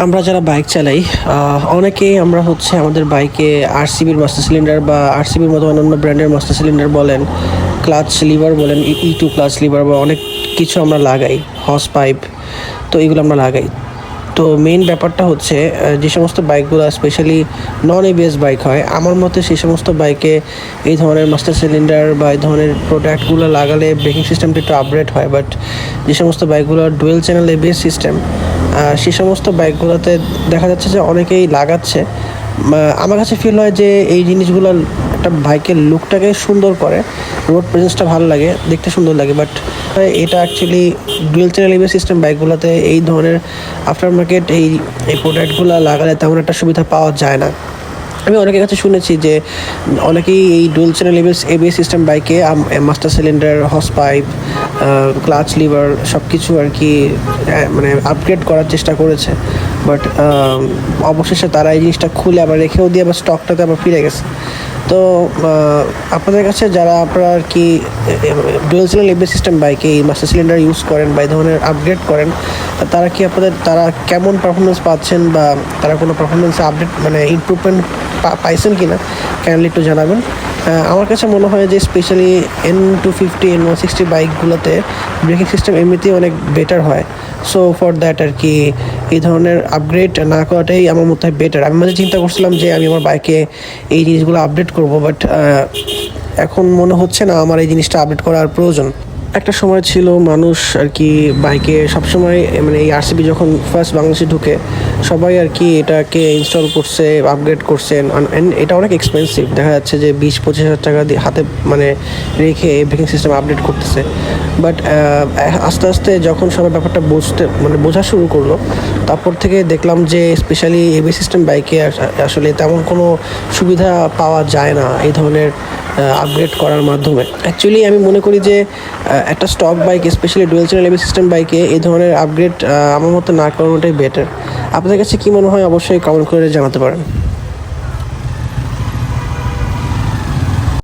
আমরা যারা বাইক চালাই অনেকেই আমরা হচ্ছে আমাদের বাইকে আরসিবির মাস্টার সিলিন্ডার বা আরসিবির মতো অন্যান্য ব্র্যান্ডের মাস্টার সিলিন্ডার বলেন, ক্লাচ লিভার বলেন, ই টু ক্লাচ লিভার বা অনেক কিছু আমরা লাগাই, হস পাইপ, তো এগুলো আমরা লাগাই। তো মেইন ব্যাপারটা হচ্ছে যে সমস্ত বাইকগুলো স্পেশালি নন এবিএস বাইক হয়, আমার মতে সেই সমস্ত বাইকে এই ধরনের মাস্টার সিলিন্ডার বা এই ধরনের প্রোডাক্টগুলো লাগালে ব্রেকিং সিস্টেমটা একটু আপগ্রেড হয়। বাট যে সমস্ত বাইকগুলো ডুয়েল চ্যানেল এবিএস সিস্টেম, সেই সমস্ত বাইকগুলোতে দেখা যাচ্ছে যে অনেকেই লাগাচ্ছে। আমার কাছে ফিল হয় যে এই জিনিসগুলো একটা বাইকের লুকটাকে সুন্দর করে, রোড প্রেজেন্সটা ভালো লাগে, দেখতে সুন্দর লাগে। বাট এটা actually dual channel ABS system বাইকগুলোতে এই ধরনের আফটার মার্কেট এই প্রোডাক্টগুলো লাগালে তেমন একটা সুবিধা পাওয়া যায় না। আমি অনেকের কাছে শুনেছি যে অনেকেই এই ডুয়েল চ্যানেল এবিএস সিস্টেম বাইকে মাস্টার সিলিন্ডার, হস পাইপ, ক্লাচ লিভার সব কিছু আর কি মানে আপগ্রেড করার চেষ্টা করেছে। বাট অবশেষে তারা এই জিনিসটা খুলে আবার রেখেও দিয়ে আবার স্টকটাতে আবার ফিরে গেছে। তো আপনাদের কাছে যারা আপনারা আর কি ডুয়েল চ্যানেল এবিএস সিস্টেম বাইকে এই মাস্টার সিলিন্ডার ইউজ করেন বা এই ধরনের আপগ্রেড করেন, তারা কি তারা কেমন পারফরমেন্স পাচ্ছেন বা তারা কোনো পারফরমেন্সে আপডেট মানে ইমপ্রুভমেন্ট পাইছেন কি না, কাইন্ডলি একটু জানাবেন। আমার কাছে মনে হয় যে specially N250 N160 বাইকগুলোতে braking system এমনিতেই অনেক বেটার হয়। সো ফর দ্যাট আর কি এই ধরনের আপগ্রেড না করাটাই আমার মতে হয় বেটার। আমি মাঝে চিন্তা করছিলাম যে আমি আমার বাইকে এই জিনিসগুলো আপডেট করব, বাট এখন মনে হচ্ছে না আমার এই জিনিসটা আপডেট করার প্রয়োজন। একটা সময় ছিল মানুষ আর কি বাইকে সবসময় মানে এই আরসিবি যখন ফার্স্ট বাংলাদেশে ঢুকে সবাই আর কি এটাকে ইনস্টল করছে, আপগ্রেড করছেন। এটা অনেক এক্সপেন্সিভ, দেখা যাচ্ছে যে 20-25 হাজার টাকা দিয়ে হাতে মানে রেখে ব্রেকিং সিস্টেম আপডেট করতেছে। বাট আস্তে আস্তে যখন সবাই ব্যাপারটা বোঝা শুরু করলো, তারপর থেকে দেখলাম যে স্পেশালি এবি সিস্টেম বাইকে আসলে তেমন কোনো সুবিধা পাওয়া যায় না এই ধরনের আপগ্রেড করার মাধ্যমে। অ্যাকচুয়ালি আমি মনে করি যে একটা stock bike specially dual channel AB system বাইকে এই ধরনের আপগ্রেড আমার মতো না করানোটাই বেটার। আপনাদের কাছে কী মনে হয় অবশ্যই কমেন্ট করে জানাতে পারেন।